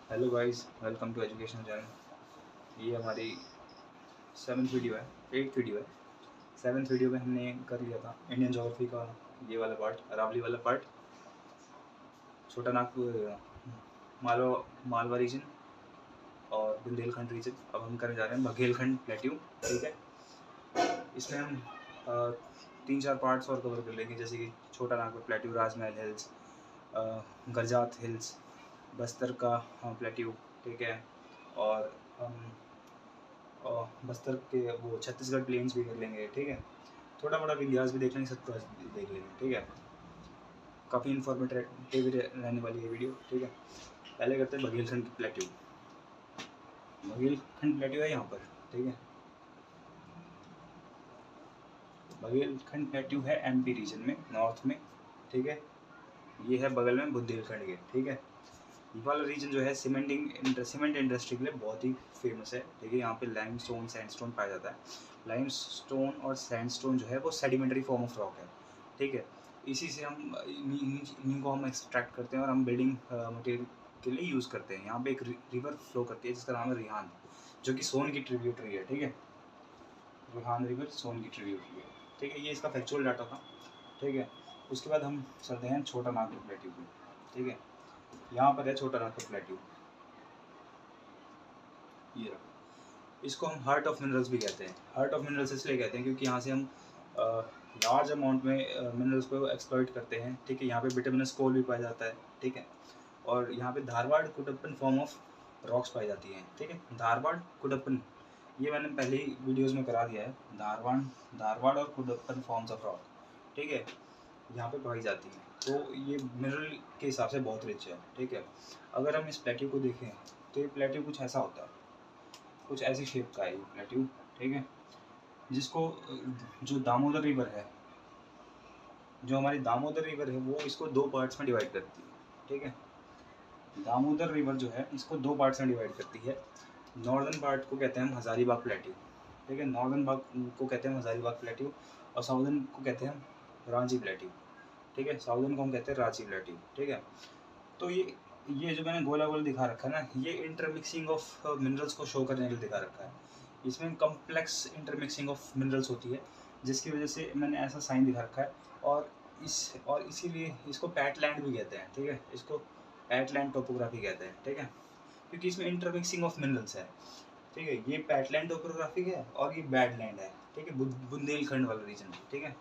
Hello guys, welcome to education channel. ये हमारी 7th video है, 8th वीडियो है। 7th वीडियो में हमने कर लिया था इंडियन ज्योग्राफी का ये वाला पार्ट, अरावली वाला पार्ट, छोटा नागपुर, मालवा रीजन और बुंदेलखंड रीजन। अब हम करने जा रहे हैं बघेलखंड प्लेट्यू। ठीक है, इसमें हम 3-4 पार्ट्स और कवर कर लेंगे, जैसे कि छोटा नागपुर प्लेट्यू, राजमहल हिल्स, गरजात हिल्स, बस्तर का प्लेट्यू। ठीक है, और हम और बस्तर के वो छत्तीसगढ़ प्लेन्स भी कर लेंगे। ठीक है, थोड़ा मोड़ा विंध्यास भी देख लेंगे, सतपुड़ा भी देख लेंगे। ठीक है, काफ़ी इन्फॉर्मेटिव रहने वाली है वीडियो। ठीक है, पहले करते हैं बघेलखंड की प्लेट्यू। बघेलखंड प्लेट्यू है यहाँ पर। ठीक है, बघेलखंड प्लेट्यू है एमपी रीजन में, नॉर्थ में। ठीक है, ये है बगल में बुंदेलखंड के। ठीक है, ये वाला रीजन जो है सीमेंट इंडस्ट्री के लिए बहुत ही फेमस है। ठीक है, यहाँ पे लाइमस्टोन, सैंडस्टोन पाया जाता है। लाइमस्टोन और सैंडस्टोन जो है वो सेडिमेंटरी फॉर्म ऑफ रॉक है। ठीक है, इसी से हम इन्हीं को हम एक्सट्रैक्ट करते हैं और हम बिल्डिंग मटेरियल के लिए यूज़ करते हैं। यहाँ पे एक रिवर फ्लो करती है जिसका नाम है रिहान, जो कि सोन की ट्रिब्यूटरी है। ठीक है, रिहान रिवर सोन की ट्रिब्यूटरी है। ठीक है, ये इसका फैक्चुअल डाटा था। ठीक है, उसके बाद हम चलते हैं छोटा नागपुर प्लेट्यू पे। ठीक है, यहाँ पर है छोटा नागपुर प्लेट्यू, ये रहा। इसको हम हार्ट ऑफ मिनरल्स भी कहते हैं। हार्ट ऑफ मिनरल्स इसलिए कहते हैं क्योंकि यहाँ से हम लार्ज अमाउंट में मिनरल्स को एक्सप्लॉइट करते हैं। ठीक है, यहाँ पे विटामिनस कोल भी पाया जाता है। ठीक है, और यहाँ पे धारवाड़ कुडप्पन फॉर्म ऑफ रॉक्स पाई जाती हैं। ठीक है, धारवाड़ कुडप्पन, ये मैंने पहले ही वीडियोज़ में करा दिया है। धारवाड़ और कुडप्पन फॉर्म्स ऑफ रॉक, ठीक है, यहाँ पे पाई जाती है। तो ये मिनरल के हिसाब से बहुत रिच है। ठीक है, अगर हम इस प्लेट्यू को देखें तो ये प्लेट्यू कुछ ऐसा होता है, कुछ ऐसी शेप का है ये प्लेट्यू। ठीक है, जिसको जो दामोदर रिवर है, जो हमारी दामोदर रिवर है, वो इसको 2 पार्ट्स में डिवाइड करती है। ठीक है, दामोदर रिवर जो है इसको 2 पार्ट्स में डिवाइड करती है। नॉर्दर्न पार्ट को कहते हैं हम हजारीबाग प्लेट्यू। ठीक है, नॉर्दर्न भाग को कहते हैं हजारीबाग प्लेट्यू, और साउदर्न को कहते हैं हम रांची प्लेट्यू। ठीक है, साउदर्न को हम कहते हैं रांची प्लेट्यू। ठीक है, तो ये जो मैंने गोला गोला दिखा रखा है ना, ये इंटरमिक्सिंग ऑफ मिनरल्स को शो करने के लिए दिखा रखा है। इसमें कम्प्लेक्स इंटरमिक्सिंग ऑफ मिनरल्स होती है, जिसकी वजह से मैंने ऐसा साइन दिखा रखा है। और इसीलिए इसको पैटलैंड भी कहते हैं। ठीक है, इसको पैटलैंड टोपोग्राफी कहते हैं। ठीक है, क्योंकि इसमें इंटरमिक्सिंग ऑफ मिनरल्स है। ठीक है, ये पैटलैंड टोपोग्राफी है और ये बैडलैंड है। ठीक है, बुंदेलखंड वाला रीजन। ठीक है,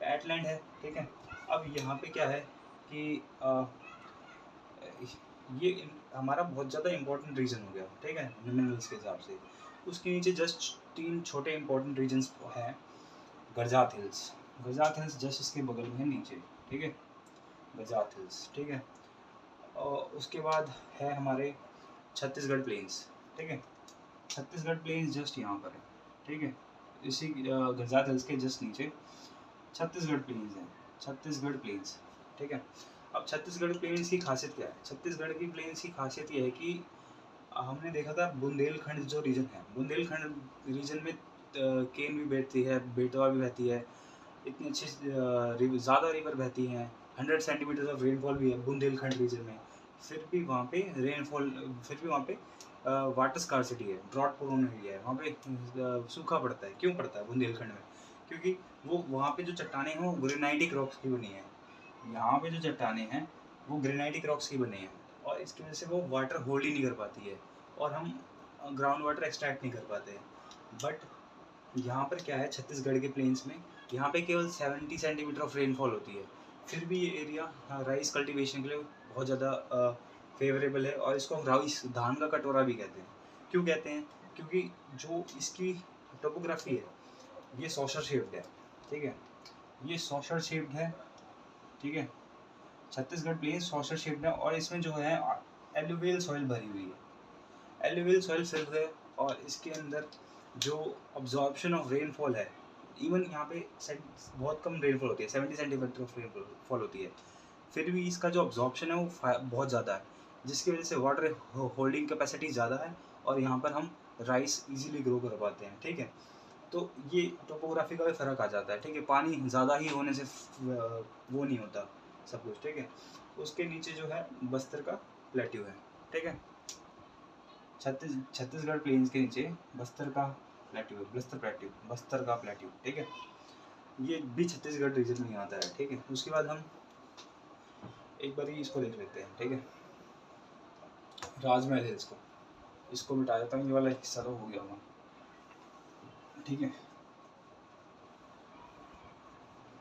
पैटलैंड है। ठीक है, अब यहाँ पे क्या है कि ये हमारा बहुत ज़्यादा इंपॉर्टेंट रीजन हो गया। ठीक है, मिनरल्स के हिसाब से। उसके नीचे जस्ट 3 छोटे इंपॉर्टेंट रीजन्स हैं। गरजात हिल्स जस्ट इसके बगल में है नीचे। ठीक है, गरजात हिल्स। ठीक है, और उसके बाद है हमारे छत्तीसगढ़ प्लेन्स। ठीक है, छत्तीसगढ़ प्लेन्स जस्ट यहाँ पर है। ठीक है, इसी गरजात हिल्स के जस्ट नीचे छत्तीसगढ़ प्लेन्स हैं, छत्तीसगढ़ प्लेन्स। ठीक है, अब छत्तीसगढ़ प्लेन्स की खासियत क्या है? छत्तीसगढ़ की प्लेन्स की खासियत ये है कि हमने देखा था बुंदेलखंड जो रीजन है, बुंदेलखंड रीजन में केन भी बहती है, बेतवा भी बहती है, इतनी अच्छी ज़्यादा रिवर बहती हैं, 100 सेंटीमीटर ऑफ रेनफॉल भी है बुंदेलखंड रीजन में। फिर भी वहाँ पे रेनफॉल, फिर भी वहाँ पे वाटर स्कार्सिटी है, ड्रॉट प्रोन एरिया है। वहाँ पे सूखा पड़ता है। क्यों पड़ता है बुंदेलखंड में? क्योंकि वो वहाँ पे जो चट्टानें हैं वो ग्रेनाइटिक रॉक्स की बनी है। यहाँ पे जो चट्टानें हैं वो ग्रेनाइटिक रॉक्स की बनी हैं, और इसकी वजह से वो वाटर होल्ड ही नहीं कर पाती है, और हम ग्राउंड वाटर एक्सट्रैक्ट नहीं कर पाते हैं। बट यहाँ पर क्या है, छत्तीसगढ़ के प्लेन्स में यहाँ पे केवल 70 सेंटीमीटर ऑफ रेनफॉल होती है। फिर भी ये एरिया राइस कल्टीवेशन के लिए बहुत ज़्यादा फेवरेबल है, और इसको हम राइस, धान का कटोरा भी कहते हैं। क्यों कहते हैं? क्योंकि जो इसकी टोपोग्राफी है ये सॉशर शेप्ड है। ठीक है, ये सॉशर शेप्ड है। ठीक है, छत्तीसगढ़ प्लेन सॉशर शेप्ड है, और इसमें जो है एलुवियल सॉइल भरी हुई है। एलुवियल सॉइल फिल्ड है, और इसके अंदर जो अब्जॉर्प्शन ऑफ रेनफॉल है, इवन यहाँ पे बहुत कम रेनफॉल होती है, 70 सेंटीमीटर ऑफ रेनफॉल होती है। फिर भी इसका जो अब्जॉर्प्शन है वो बहुत ज़्यादा है, जिसकी वजह से वाटर होल्डिंग कैपेसिटी ज़्यादा है, और यहाँ पर हम राइस इजीली ग्रो कर पाते हैं। ठीक है, तो ये टोपोग्राफी का भी फ़र्क आ जाता है। ठीक है, पानी ज़्यादा ही होने से वो नहीं होता सब कुछ। ठीक है, उसके नीचे जो है बस्तर का प्लेट्यू है। ठीक है। छत्तीसगढ़ प्लेन्स के नीचे बस्तर का प्लेट्यू, बस्तर का प्लेट्यू, ठीक है। ये भी छत्तीसगढ़ रीजन में आता है, ठीक है। उसके बाद हम एक बार इसको देख लेते हैं, ठीक है। राजमहल हिल्स को, इसको मिटा देता हूँ, ये वाला हिस्सा तो हो गया होगा, ठीक है।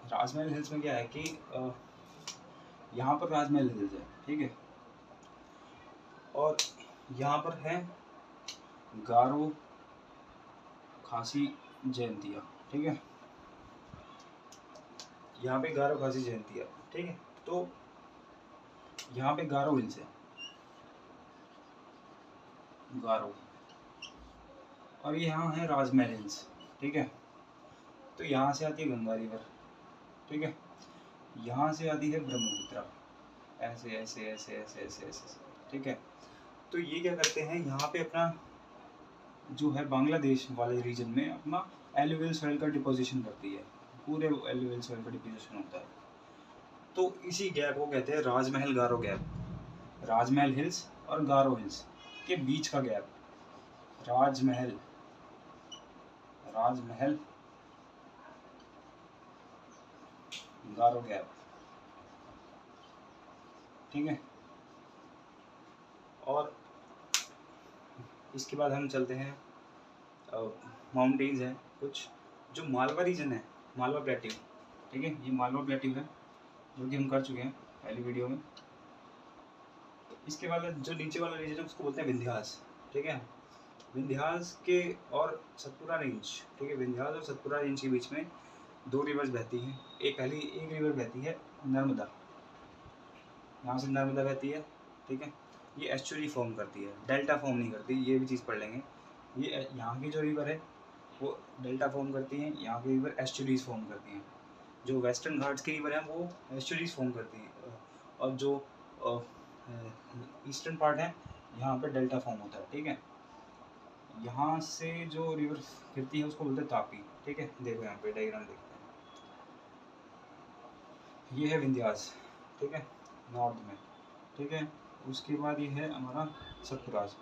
राजमहल हिल्स में क्या है कि यहाँ पर राजमहल हिल्स है, ठीक है। और यहाँ पर है गारो खासी जयंतिया, ठीक है। यहाँ पे गारो खासी जयंतिया, ठीक है। तो यहाँ पे गारो हिल्स है, गारो, और ये यहाँ है राजमहल हिल्स, ठीक है। तो यहाँ से आती है गंगा रिवर, ठीक है। यहाँ से आती है ब्रह्मपुत्र, ऐसे ऐसे ऐसे ऐसे ऐसे ऐसे, ठीक है। तो ये क्या करते हैं, यहाँ पे अपना जो है बांग्लादेश वाले रीजन में अपना एलुवियल सॉइल का डिपोजिशन करती है, पूरे एलुवियल सॉइल का डिपोजिशन होता है। तो इसी गैप को कहते हैं राजमहल गारो गैप। राजमहल हिल्स और गारो हिल्स के बीच का गैप, राजमहल गारो गैप, ठीक है। और इसके बाद हम चलते हैं, माउंटेन्स हैं कुछ, जो मालवा रीजन है, मालवा प्लेट्यू, ठीक है। ये मालवा प्लेट्यू है जो कि हम कर चुके हैं पहली वीडियो में। इसके बाद जो नीचे वाला रीजन है उसको बोलते हैं विंध्यास, ठीक है। विंध्यास के और सतपुरा रेंज, ठीक है। विंध्यास और सतपुरा रेंज के बीच में दो रिवर्स बहती हैं। एक रिवर बहती है नर्मदा, यहाँ से नर्मदा बहती है, ठीक है। ये एस्चुरी फॉर्म करती है, डेल्टा फॉर्म नहीं करती, ये भी चीज़ पढ़ लेंगे। ये यहाँ की जो रिवर है वो डेल्टा फॉर्म करती हैं, यहाँ की रिवर एस्चुरीज फॉर्म करती हैं। जो वेस्टर्न घाट्स की रिवर है वो एस्चुरीज फॉर्म करती हैं, और जो ईस्टर्न पार्ट है यहाँ पे डेल्टा फॉर्म होता है, ठीक है। यहाँ से जो रिवर गिरती है उसको बोलते हैं तापी, ठीक है। देखो यहाँ पे डायग्राम देखते हैं, ये है विंध्यास, ठीक है, नॉर्थ में, ठीक है। उसके बाद ये है हमारा सतपुराज,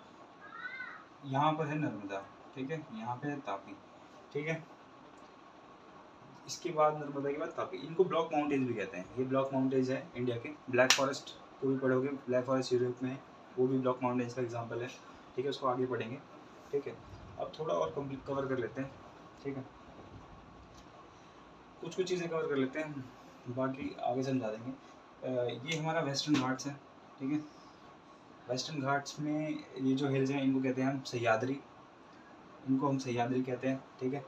यहाँ पर है नर्मदा, ठीक है। यहाँ पे है तापी, ठीक है। इसके बाद नर्मदा के बाद तापी, इनको ब्लॉक माउंटेन्स भी कहते हैं। ये ब्लॉक माउंटेन्स है इंडिया के। ब्लैक फॉरेस्ट को भी पढ़ोगे, ब्लैक फॉरेस्ट यूरोप में है, वो भी ब्लॉक माउंटेन्स का एग्जाम्पल है, ठीक है। उसको आगे पढ़ेंगे, ठीक है। अब थोड़ा और कंप्लीट कवर कर लेते हैं, ठीक है। कुछ चीज़ें कवर कर लेते हैं, बाकी आगे समझा देंगे। ये हमारा वेस्टर्न घाट्स है, ठीक है। वेस्टर्न घाट्स में ये जो हिल्स हैं इनको कहते हैं हम सह्याद्री, इनको हम सह्याद्री कहते हैं, ठीक है।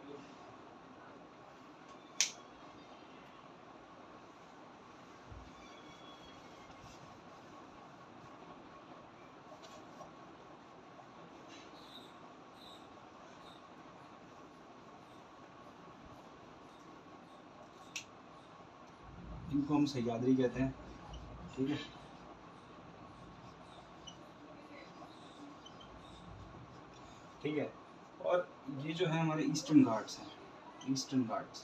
इनको हम सह्याद्री कहते हैं, ठीक है। ठीक है। और ये जो है हमारे ईस्टर्न घाट्स हैं, ईस्टर्न घाट्स,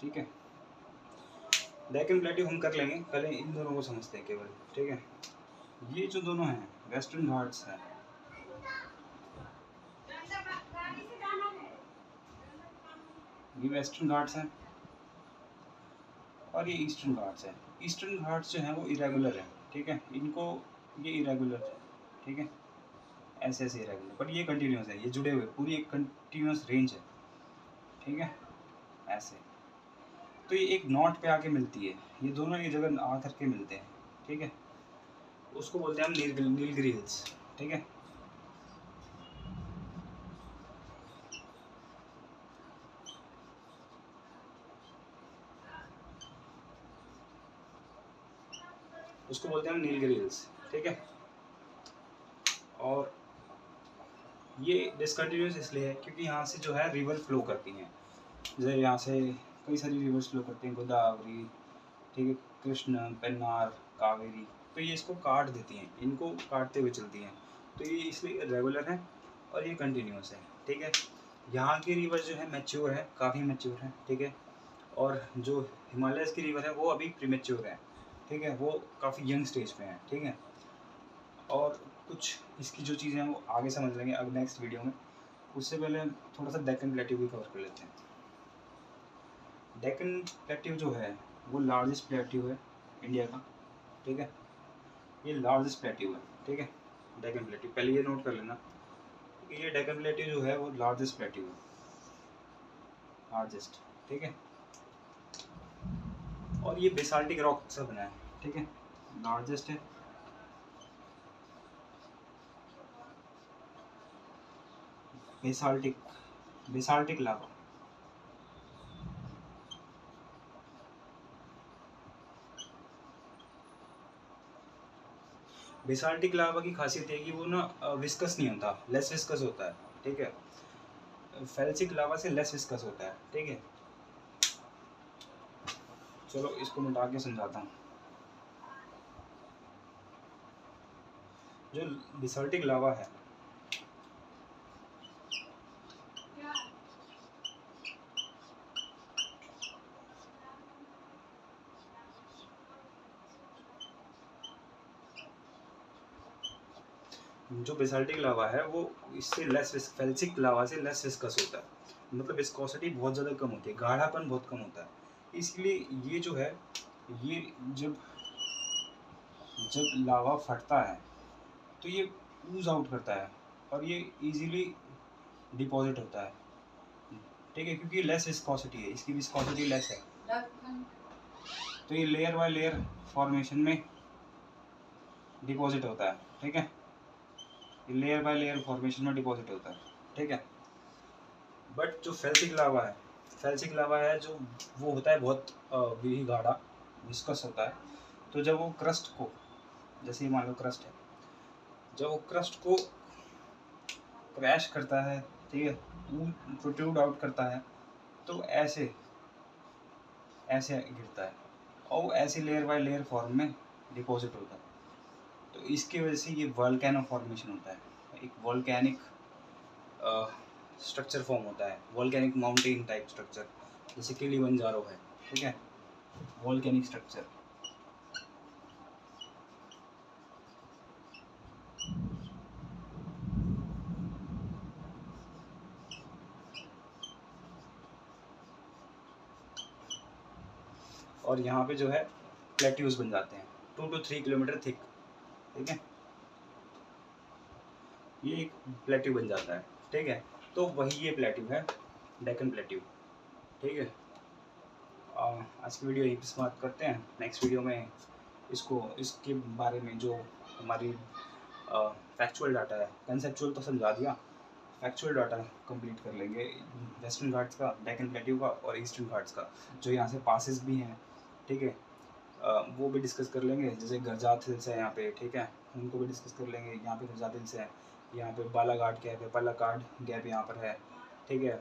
ठीक है। डेक्कन प्लेट्यू हम कर लेंगे, पहले इन दोनों को समझते हैं केवल, ठीक है। ये जो दोनों हैं वेस्टर्न घाट्स हैं, ये वेस्टर्न घाट्स हैं और ये ईस्टर्न घाट्स हैं। ईस्टर्न घाट्स जो हैं वो इरेगुलर हैं, ठीक है। इनको ये इरेगुलर है, ठीक है, ऐसे ऐसे इरेगुलर, बट ये कंटिन्यूस है, ये जुड़े हुए, पूरी एक कंटिन्यूस रेंज है, ठीक है, ऐसे। तो ये एक नॉट पे आके मिलती है, ये दोनों एक जगह आ करके मिलते हैं, ठीक है। उसको बोलते हैं हम नीलगिरी हिल्स, ठीक है। उसको बोलते हैं हम नीलगिरी हिल्स, ठीक है। और ये डिसकंटिन्यूस इसलिए है क्योंकि यहाँ से जो है रिवर फ्लो करती हैं, जैसे यहाँ से कई सारी रिवर्स फ्लो करती हैं, गोदावरी, ठीक है, कृष्ण, पेन्नार, कावेरी। तो ये इसको काट देती हैं, इनको काटते हुए चलती हैं, तो ये इसलिए रेगुलर है और ये कंटिन्यूस है, ठीक है। यहाँ की रिवर जो है मैच्योर है, काफ़ी मैच्योर है, ठीक है। और जो हिमालयस की रिवर है वो अभी प्रीमेच्योर है, ठीक है, वो काफ़ी यंग स्टेज पे है, ठीक है। और कुछ इसकी जो चीज़ें हैं वो आगे समझ लेंगे अब नेक्स्ट वीडियो में। उससे पहले थोड़ा सा डेक्कन प्लेट्यू भी कवर कर लेते हैं। डेक्कन प्लेट्यू जो है वो लार्जेस्ट प्लेट्यू है इंडिया का, ठीक है। ये लार्जेस्ट प्लेट्यू है, ठीक है, डेक्कन प्लेट्यू, पहले ये नोट कर लेना कि ये डेक्कन प्लेट्यू जो है वो लार्जेस्ट प्लेट्यू है, लार्जेस्ट, ठीक है। और ये बेसाल्टिक रॉक से बना है, ठीक है, लार्जेस्ट है। Basaltic, basaltic lava. Basaltic lava की खासियत है कि वो ना विस्कस नहीं होता, लेस विस्कस होता है, ठीक है। फेल्सिक लावा से लेस विस्कस होता है, ठीक है। चलो इसको मिटा के समझाता हूँ। जो बेसाल्टिक लावा है जो बेसाल्टिक लावा है वो इससे लेस, फेल्सिक लावा से लेस विस्कस होता है, मतलब विस्कोसिटी बहुत ज़्यादा कम होती है, गाढ़ापन बहुत कम होता है। इसलिए ये जो है ये जब जब लावा फटता है तो ये ऊज आउट करता है और ये इजीली डिपॉजिट होता है, ठीक है, क्योंकि लेस विस्कोसिटी है, इसकी विस्कोसिटी लेस है, तो ये लेयर बाय लेयर फॉर्मेशन में डिपॉजिट होता है, ठीक है। ये लेयर बाय लेयर फॉर्मेशन में डिपॉजिट होता है, ठीक है। बट जो फेल्सिक लावा है, फेल्सिक लावा है जो वो होता है बहुत भी गाढ़ा, विस्कस होता है। तो जब वो क्रस्ट को, जैसे ही मान लो क्रस्ट है, जब वो क्रस्ट को क्रैश करता है, ठीक है, प्रोट्रूड आउट करता है, तो ऐसे ऐसे गिरता है और वो ऐसे लेयर बाय लेयर फॉर्म में डिपॉजिट होता है। तो इसकी वजह से ये वोल्केनो फॉर्मेशन होता है, एक वोल्केनिक स्ट्रक्चर फॉर्म होता है, वोल्केनिक माउंटेन टाइप स्ट्रक्चर, जैसे किलिमंजारो है, ठीक है, वोल्केनिक स्ट्रक्चर। और यहाँ पे जो है प्लेट्यूज बन जाते हैं 2 to 3 किलोमीटर थिक, ठीक है, ये एक प्लेट्यू बन जाता है, ठीक है। तो वही ये प्लेट्यू है, डेक्कन प्लेट्यू, ठीक है। आज की वीडियो यहीं पे समाप्त करते हैं। नेक्स्ट वीडियो में इसके बारे में जो हमारी फैक्चुअल डाटा है, कंसेप्चुअल तो समझा दिया, फैक्चुअल डाटा कंप्लीट कर लेंगे वेस्टर्न घाट्स का, डेक्कन प्लेट्यू का और ईस्टर्न घाट्स का, जो यहाँ से पासेस भी हैं, ठीक है, वो भी डिस्कस कर लेंगे। जैसे गरजात हिल्स है यहाँ पे, ठीक है, उनको भी डिस्कस कर लेंगे। यहाँ पे गरजात हिल्स है, यहाँ पे बालाघाट गैप है, पलाकाड गैप यहाँ पर है, ठीक है,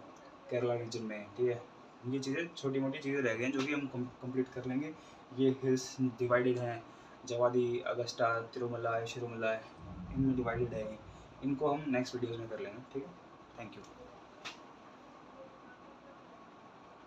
केरला रीजन में, ठीक है। ये चीज़ें छोटी मोटी चीज़ें रह गई हैं जो कि हम कंप्लीट कर लेंगे। ये हिल्स डिवाइडेड हैं, जवादी, अगस्टा, तिरुमलाई, शिरोमलाई, इनमें डिवाइडेड है, इनको हम नेक्स्ट वीडियोज़ में कर लेंगे, ठीक है। Thank you.